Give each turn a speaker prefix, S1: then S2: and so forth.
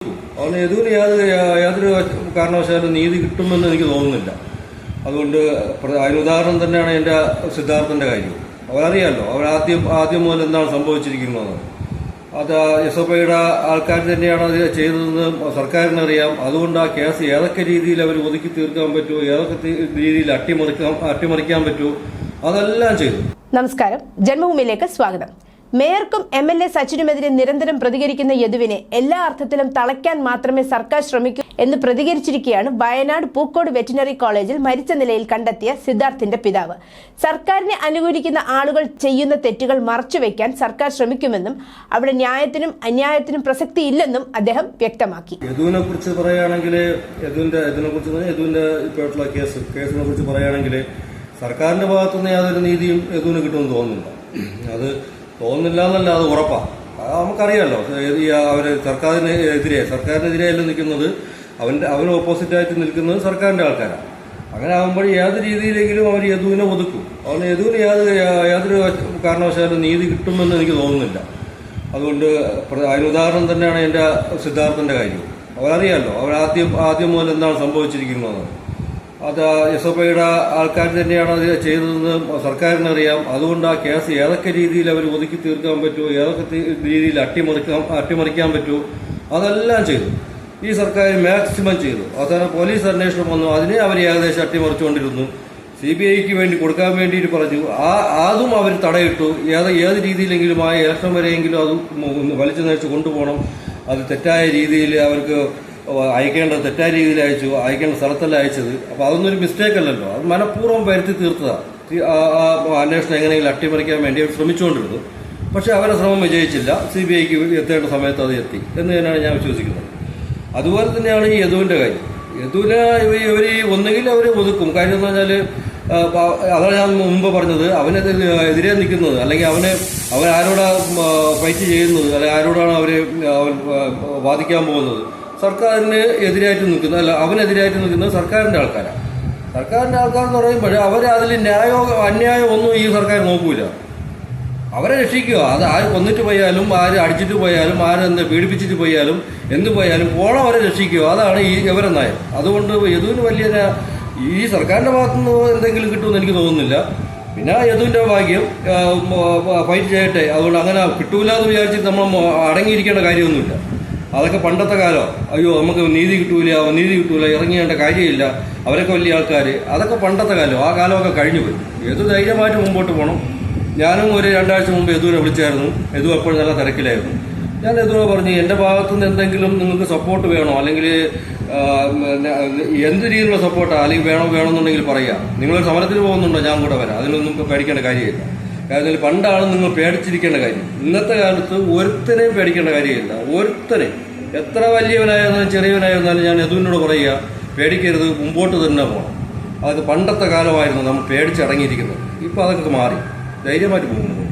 S1: അവന് യദുവിന് യാതൊരു കാരണവശാലും നീതി കിട്ടുമെന്ന് എനിക്ക് തോന്നുന്നില്ല. അതുകൊണ്ട് അതിനുദാഹരണം തന്നെയാണ് എൻ്റെ സിദ്ധാർത്ഥൻ്റെ കാര്യം. അവരറിയാമല്ലോ, ആദ്യം മുതൽ എന്താണ് സംഭവിച്ചിരിക്കുന്നത്. അത് SFIയുടെ ആൾക്കാർ തന്നെയാണ് അത് ചെയ്തതെന്ന് സർക്കാരിനറിയാം. അതുകൊണ്ട് ആ കേസ് ഏതൊക്കെ രീതിയിൽ അവർ ഒതുക്കി തീർക്കാൻ പറ്റുമോ, ഏതൊക്കെ രീതിയിൽ അട്ടിമറിക്കാൻ പറ്റുമോ, അതെല്ലാം ചെയ്തു.
S2: നമസ്കാരം, ജന്മഭൂമിയിലേക്ക് സ്വാഗതം. മേയർക്കും MLA സച്ചിനുമെതിരെ നിരന്തരം പ്രതികരിക്കുന്ന യദുവിനെ എല്ലാ അർത്ഥത്തിലും തളയ്ക്കാൻ മാത്രമേ സർക്കാർ ശ്രമിക്കൂ എന്ന് പ്രതികരിച്ചിരിക്കുകയാണ് വയനാട് പൂക്കോട് വെറ്റിനറി കോളേജിൽ മരിച്ച നിലയിൽ കണ്ടെത്തിയ സിദ്ധാർത്ഥിന്റെ പിതാവ്. സർക്കാരിനെ അനുകൂലിക്കുന്ന ആളുകൾ ചെയ്യുന്ന തെറ്റുകൾ മറച്ചുവെക്കാൻ സർക്കാർ ശ്രമിക്കുമെന്നും അവിടെ ന്യായത്തിനും അന്യായത്തിനും പ്രസക്തിയില്ലെന്നും അദ്ദേഹം വ്യക്തമാക്കി.
S1: യദുവിനെ കുറിച്ച് പറയുകയാണെങ്കിൽ, യദുവിന്റെ ഇപ്പോഴുള്ള കേസിനെ കുറിച്ച് പറയുകയാണെങ്കിൽ സർക്കാരിന്റെ ഭാഗത്തുനിന്ന് യാതൊരു നീതിയും യദുവിന് കിട്ടുമെന്ന് തോന്നുന്നില്ല. അത് തോന്നുന്നില്ല എന്നല്ല, അത് ഉറപ്പാണ്. നമുക്കറിയാമല്ലോ, അവര് സർക്കാരിനെതിരെയല്ല നിൽക്കുന്നത്, അവന് ഓപ്പോസിറ്റായിട്ട് നിൽക്കുന്നത് സർക്കാരിന്റെ ആൾക്കാരാണ്. അങ്ങനെ ആകുമ്പോൾ ഏത് രീതിയിലെങ്കിലും അവർ യദുവിനെ ഒതുക്കും. യദുവിന് യാതൊരു കാരണവശാലും നീതി കിട്ടുമെന്ന് എനിക്ക് തോന്നുന്നില്ല. അതുകൊണ്ട് അതിനുദാഹരണം തന്നെയാണ് എൻ്റെ സിദ്ധാർത്ഥന്റെ കാര്യം. അവരറിയാമല്ലോ, ആദ്യം മുതൽ എന്താണ് സംഭവിച്ചിരിക്കുന്നത്. അത് SFIയുടെ ആൾക്കാർ തന്നെയാണ് അത് ചെയ്തതെന്ന് സർക്കാരിനറിയാം. അതുകൊണ്ട് ആ കേസ് ഏതൊക്കെ രീതിയിൽ അവർ ഒതുക്കി തീർക്കാൻ പറ്റുമോ, ഏതൊക്കെ രീതിയിൽ അട്ടിമറിക്കാൻ പറ്റുമോ, അതെല്ലാം ചെയ്തു. ഈ സർക്കാർ മാക്സിമം ചെയ്തു. അവസാനം പോലീസ് അന്വേഷണം വന്നു, അതിനെ അവർ ഏകദേശം അട്ടിമറിച്ചുകൊണ്ടിരുന്നു. CBIക്ക് വേണ്ടി കൊടുക്കാൻ വേണ്ടിയിട്ട് പറഞ്ഞു. അതും അവർ തടയിട്ടു. ഏത് രീതിയിലെങ്കിലും ആ ഇലക്ഷൻ വരെയെങ്കിലും അത് വലിച്ചു നയിച്ച് കൊണ്ടുപോകണം. അത് തെറ്റായ രീതിയിൽ അവർക്ക് അയക്കേണ്ടത് തെറ്റായ രീതിയിൽ അയച്ചു, അയക്കേണ്ട സ്ഥലത്തല്ല അയച്ചത്. അപ്പോൾ അതൊന്നൊരു മിസ്റ്റേക്ക് അല്ലല്ലോ, അത് മനഃപൂർവ്വം വരുത്തി തീർത്തതാണ്. അന്വേഷണം എങ്ങനെയെങ്കിലും അട്ടിമറിക്കാൻ വേണ്ടി അവർ ശ്രമിച്ചുകൊണ്ടിരുന്നു. പക്ഷെ അവരെ ശ്രമം വിജയിച്ചില്ല. CBIക്ക് എത്തേണ്ട സമയത്ത് അത് എത്തി എന്ന് തന്നെയാണ് ഞാൻ വിശ്വസിക്കുന്നത്. അതുപോലെ തന്നെയാണ് ഈ യദുവിൻ്റെ കാര്യം. യദുവിനെ ഇവർ ഒന്നുകിൽ അവർ ഒതുക്കും. കാര്യം എന്ന് പറഞ്ഞാൽ, അതാണ് ഞാൻ മുമ്പ് പറഞ്ഞത്, അവനെതിരെ നിൽക്കുന്നത്, അല്ലെങ്കിൽ അവൻ ആരോടാ ഫൈറ്റ് ചെയ്യുന്നത്, അല്ലെങ്കിൽ ആരോടാണ് അവർ വാദിക്കാൻ പോകുന്നത്, സർക്കാരിന് എതിരായിട്ട് നിൽക്കുന്നത്, അല്ല അവനെതിരായിട്ട് നിൽക്കുന്നത് സർക്കാരിന്റെ ആൾക്കാരാണ്. സർക്കാരിന്റെ ആൾക്കാരെന്ന് പറയുമ്പോൾ അതിൽ അന്യായം ഒന്നും ഈ സർക്കാർ നോക്കൂല. അവരെ രക്ഷിക്കുക. അത് ആര് കൊന്നിട്ട് പോയാലും, ആര് അടിച്ചിട്ട് പോയാലും, ആരെന്ത് പീഡിപ്പിച്ചിട്ട് പോയാലും, എന്ത് പോയാലും പോണം അവരെ രക്ഷിക്കുക. അതാണ് ഇവരെ നയം. അതുകൊണ്ട് യദുവിന് വലിയ ഈ സർക്കാരിന്റെ ഭാഗത്തുനിന്ന് എന്തെങ്കിലും കിട്ടുമെന്ന് എനിക്ക് തോന്നുന്നില്ല. പിന്നെ യദുവിന്റെ ഭാഗ്യം, ഫൈറ്റ് ചെയ്യട്ടെ. അതുകൊണ്ട് അങ്ങനെ കിട്ടൂല എന്ന് വിചാരിച്ചിട്ട് നമ്മൾ അടങ്ങിയിരിക്കേണ്ട കാര്യമൊന്നുമില്ല. അതൊക്കെ പണ്ടത്തെ കാലം. അയ്യോ നമുക്ക് നീതി കിട്ടൂല, ഇറങ്ങിയേണ്ട കാര്യമില്ല, അവരൊക്കെ വലിയ ആൾക്കാർ, അതൊക്കെ പണ്ടത്തെ കാലം. ആ കാലമൊക്കെ കഴിഞ്ഞു പോയി. യദു ധൈര്യമായിട്ട് മുമ്പോട്ട് പോകണം. ഞാനും ഒരു 2 ആഴ്ച മുമ്പ് യദുവിനെ വിളിച്ചായിരുന്നു. യദു എപ്പോഴും നല്ല തിരക്കിലായിരുന്നു. ഞാൻ യദുവിനെ പറഞ്ഞു, എൻ്റെ ഭാഗത്തുനിന്ന് എന്തെങ്കിലും നിങ്ങൾക്ക് സപ്പോർട്ട് വേണോ, അല്ലെങ്കിൽ എന്ത് രീതിയിലുള്ള സപ്പോർട്ടാണ്, അല്ലെങ്കിൽ വേണമെന്നുണ്ടെങ്കിൽ പറയുക. നിങ്ങൾ സമരത്തിന് പോകുന്നുണ്ടോ, ഞാൻ കൂടെ വരാം. അതിനൊന്നും പേടിക്കേണ്ട കാര്യമില്ല. കാരണം പണ്ടാണ് നിങ്ങൾ പേടിച്ചിരിക്കേണ്ട കാര്യം. ഇന്നത്തെ കാലത്ത് ഒരുത്തനെയും പേടിക്കേണ്ട കാര്യമില്ല. ഒരുത്തനെയും, എത്ര വലിയവനായിരുന്നാലും ചെറിയവനായിരുന്നാലും ഞാൻ യദുവിനോട് പറയുക, പേടിക്കരുത്, മുമ്പോട്ട് തന്നെ പോകണം. അതൊക്കെ പണ്ടത്തെ കാലമായിരുന്നു നമ്മൾ പേടിച്ചടങ്ങിയിരിക്കുന്നത്. ഇപ്പം അതൊക്കെ മാറി, ധൈര്യമായിട്ട് പോകുന്നു.